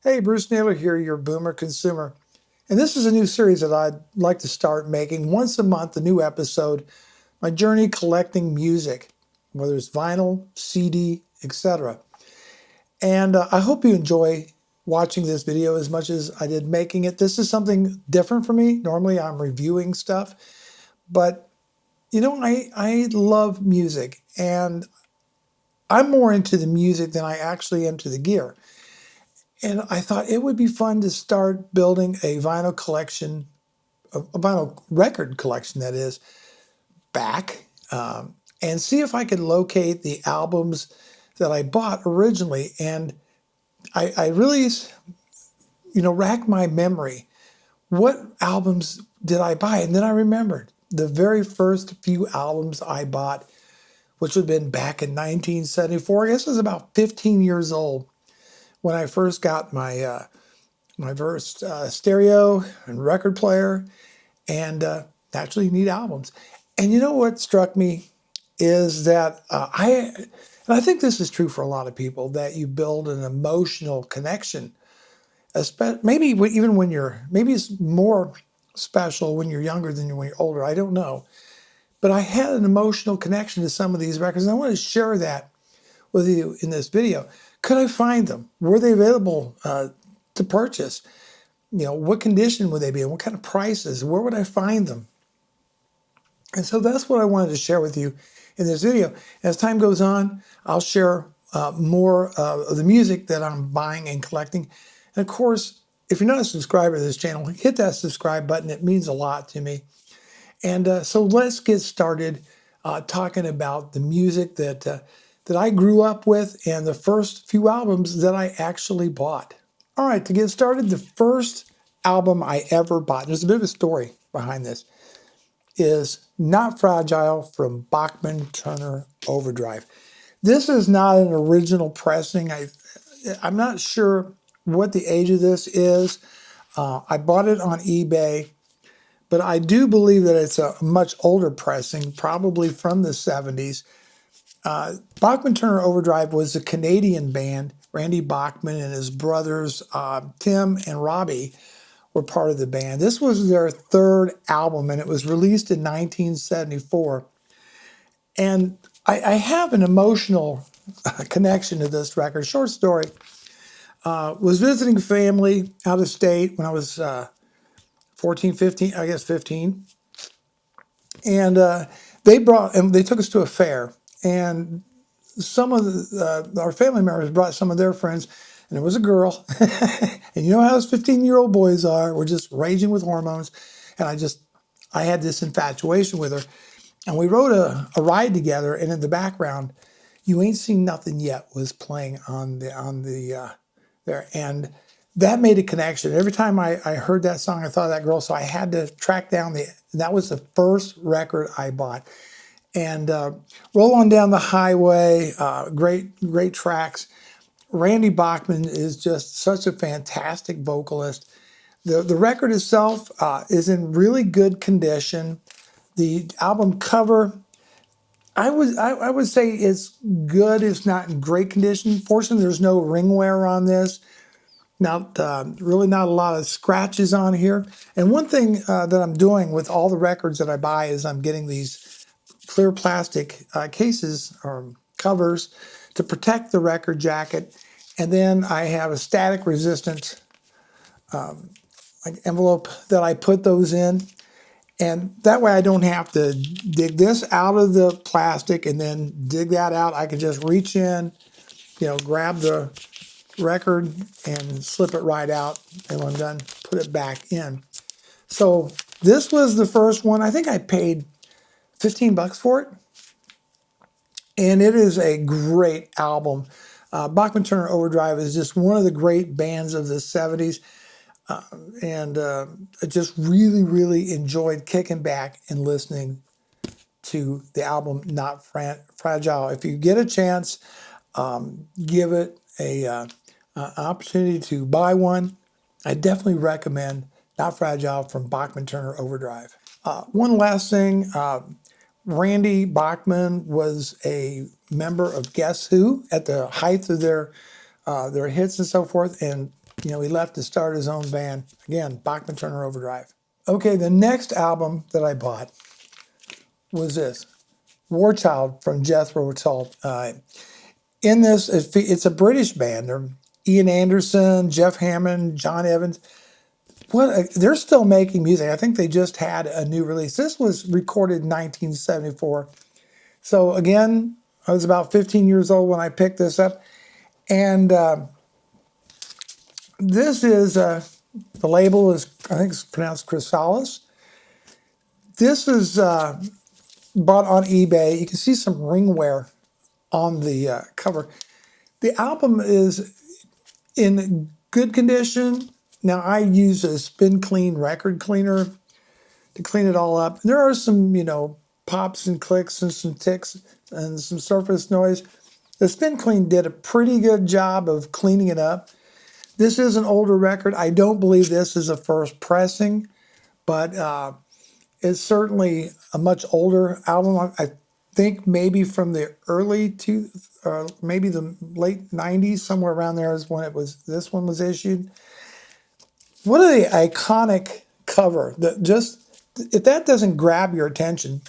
Hey, Bruce Naylor here, your boomer consumer. And this is a new series that I'd like to start making once a month, a new episode, my journey collecting music, whether it's vinyl, CD, etc. And I hope you enjoy watching this video as much as I did making it. This is something different for me. Normally I'm reviewing stuff, but I love music and I'm more into the music than I actually am to the gear. And I thought it would be fun to start building a vinyl collection, a vinyl record collection, that is, back, and see if I could locate the albums that I bought originally. And I really, racked my memory. What albums did I buy? And then I remembered the very first few albums I bought, which would have been back in 1974. I guess I was about 15 years old when I first got my first stereo and record player, and naturally you need albums. And you know what struck me is that and I think this is true for a lot of people, that you build an emotional connection, maybe even when maybe it's more special when you're younger than when you're older. I don't know. But I had an emotional connection to some of these records, and I want to share that with you in this video. Could I find them? Were they available to purchase? What condition would they be in? What kind of prices? Where would I find them? And so that's what I wanted to share with you in this video. As time goes on, I'll share more of the music that I'm buying and collecting. And of course, if you're not a subscriber to this channel, hit that subscribe button. It means a lot to me. And so let's get started talking about the music that I grew up with and the first few albums that I actually bought. All right, to get started, the first album I ever bought, there's a bit of a story behind this, is Not Fragile from Bachman Turner Overdrive. This is not an original pressing. I'm not sure what the age of this is. I bought it on eBay, but I do believe that it's a much older pressing, probably from the 70s. Bachman Turner Overdrive was a Canadian band. Randy Bachman and his brothers, Tim and Robbie, were part of the band. This was their third album, and it was released in 1974. And I have an emotional connection to this record. Short story, was visiting family out of state when I was 14, 15, I guess 15. And they took us to a fair. And some of our family members brought some of their friends, and there was a girl. And you know how those 15-year-old boys are. We're just raging with hormones. And I had this infatuation with her. And we rode a ride together, and in the background, You Ain't Seen Nothing Yet was playing on the there. And that made a connection. Every time I heard that song, I thought of that girl. So I had to track down that was the first record I bought. And Roll On Down the Highway, great tracks. Randy Bachman is just such a fantastic vocalist. The record itself is in really good condition. The album cover, I would say it's good. It's not in great condition. Fortunately, there's no ring wear on this. Really not a lot of scratches on here. And one thing that I'm doing with all the records that I buy is I'm getting these clear plastic cases or covers to protect the record jacket. And then I have a static resistant envelope that I put those in. And that way I don't have to dig this out of the plastic and then dig that out. I can just reach in, grab the record and slip it right out. And when I'm done, put it back in. So this was the first one. I think I paid 15 bucks for it. And it is a great album. Bachman Turner Overdrive is just one of the great bands of the 70s. And I just really, really enjoyed kicking back and listening to the album Not Fragile. If you get a chance, give it an opportunity to buy one. I definitely recommend Not Fragile from Bachman Turner Overdrive. One last thing, Randy Bachman was a member of Guess Who at the height of their hits and so forth, and You know, he left to start his own band. Again, Bachman Turner Overdrive. Okay, the next album that I bought was this, War Child from Jethro Tull. In this, it's a British band. They're Ian Anderson, Jeff Hammond, John Evans. They're still making music. I think they just had a new release. This was recorded in 1974. So again, I was about 15 years old when I picked this up. And this is, the label is, I think it's pronounced Chrysalis. This is bought on eBay. You can see some ringware on the cover. The album is in good condition. Now I use a Spin Clean record cleaner to clean it all up. And there are some, you know, pops and clicks and some ticks and some surface noise. The Spin Clean did a pretty good job of cleaning it up. This is an older record. I don't believe this is a first pressing, but it's certainly a much older album. I think maybe from the maybe the late 90s, somewhere around there is when this one was issued. What are the iconic cover that if that doesn't grab your attention,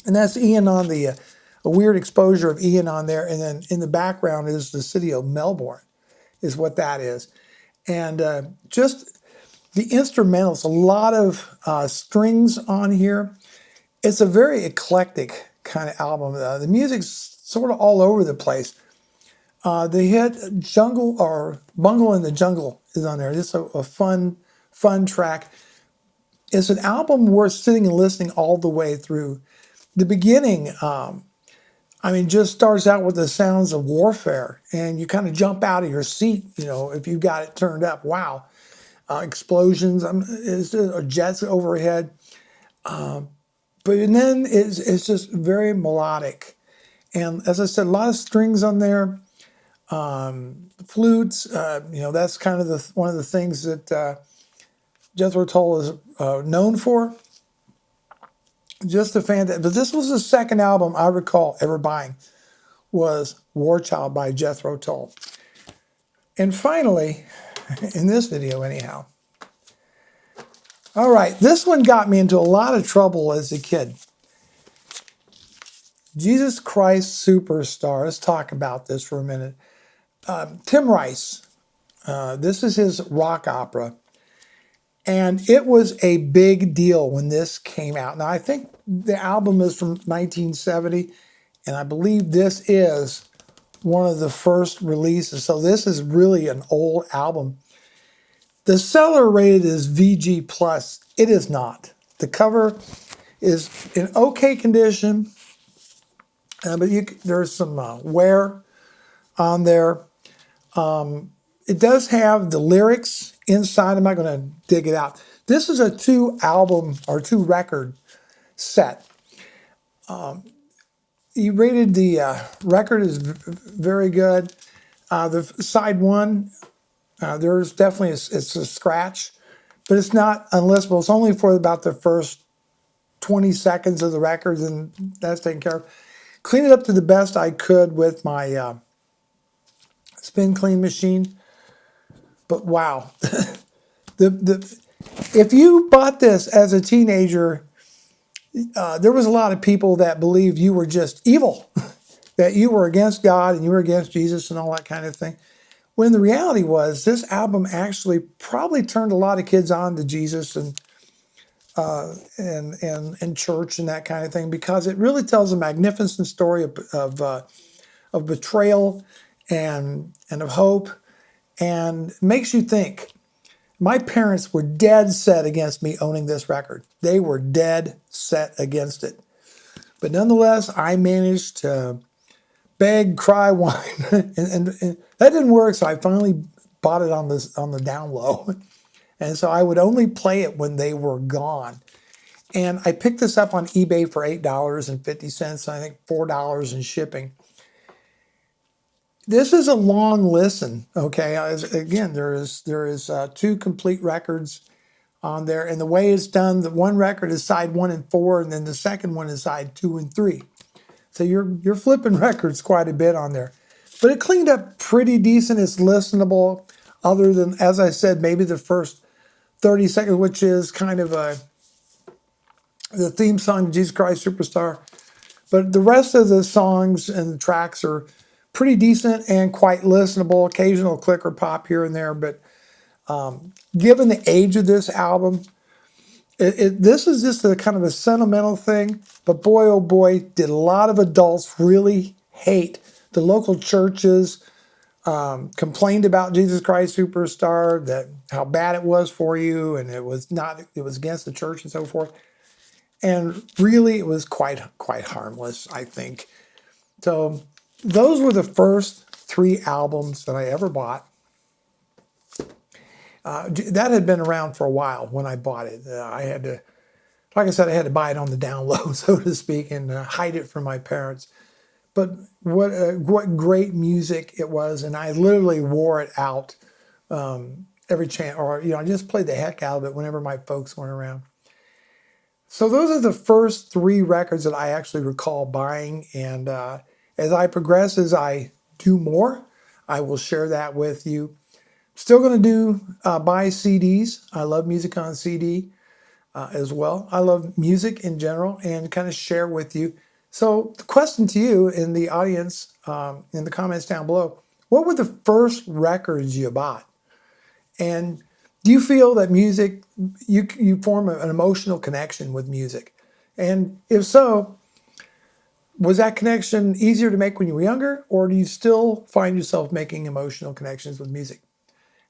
and that's Ian on a weird exposure of Ian on there, and then in the background is the city of Melbourne, is what that is. And just the instrumentals, a lot of strings on here. It's a very eclectic kind of album. The music's sort of all over the place. The hit Jungle or Bungle in the Jungle is on there. It's a fun track. It's an album worth sitting and listening all the way through. The beginning, I mean, just starts out with the sounds of warfare, and you kind of jump out of your seat, you know, if you got it turned up. Wow. Explosions, jets overhead. But then it's just very melodic. And as I said, a lot of strings on there. Flutes, you know, that's kind of one of the things that Jethro Tull is known for. Just a fan. But this was the second album I recall ever buying, was War Child by Jethro Tull. And finally, in this video anyhow, all right, this one got me into a lot of trouble as a kid. Jesus Christ Superstar. Let's talk about this for a minute. Tim Rice. This is his rock opera. And it was a big deal when this came out. Now, I think the album is from 1970, and I believe this is one of the first releases. So this is really an old album. The seller rated is VG+. It is not. The cover is in okay condition, but there's some wear on there. It does have the lyrics inside. I'm not going to dig it out. This is a 2-record set. He rated the record is very good. The side one, there's definitely it's a scratch, but it's not unlistenable. It's only for about the first 20 seconds of the record, and that's taken care of. Clean it up to the best I could with my Spin Clean machine. But wow, if you bought this as a teenager, there was a lot of people that believed you were just evil, that you were against God and you were against Jesus and all that kind of thing. When the reality was, this album actually probably turned a lot of kids on to Jesus and church and that kind of thing, because it really tells a magnificent story of betrayal and of hope, and makes you think. My parents were dead set against me owning this record. They were dead set against it. But nonetheless, I managed to beg, cry, whine, and that didn't work, so I finally bought it on the down low. And so I would only play it when they were gone. And I picked this up on eBay for $8.50, I think $4 in shipping. This is a long listen, okay? Again, there is 2 complete records on there, and the way it's done, the one record is side 1 and 4, and then the second one is side 2 and 3. So you're flipping records quite a bit on there. But it cleaned up pretty decent. It's listenable. other than, as I said, maybe the first 30 seconds, which is kind of the theme song to Jesus Christ Superstar. But the rest of the songs and the tracks are pretty decent and quite listenable. Occasional click or pop here and there. But given the age of this album, this is just a kind of a sentimental thing. But boy, oh boy, did a lot of adults really hate the local churches. Complained about Jesus Christ Superstar, that how bad it was for you, and it was against the church and so forth. And really, it was quite harmless, I think. So those were the first 3 albums that I ever bought. That had been around for a while when I bought it. I had to, like I said, I had to buy it on the down low, so to speak, and hide it from my parents. But what great music it was, and I literally wore it out every chance, or I just played the heck out of it whenever my folks weren't around. So those are the first 3 records that I actually recall buying, and as I progress, as I do more, I will share that with you. Still going to do buy CDs. I love music on CD as well. I love music in general and kind of share with you. So the question to you in the audience, in the comments down below, what were the first records you bought? And do you feel that music, you form an emotional connection with music? And if so, was that connection easier to make when you were younger, or do you still find yourself making emotional connections with music?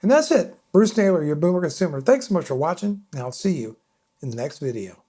And that's it. Bruce Naylor, your Boomer Consumer. Thanks so much for watching, and I'll see you in the next video.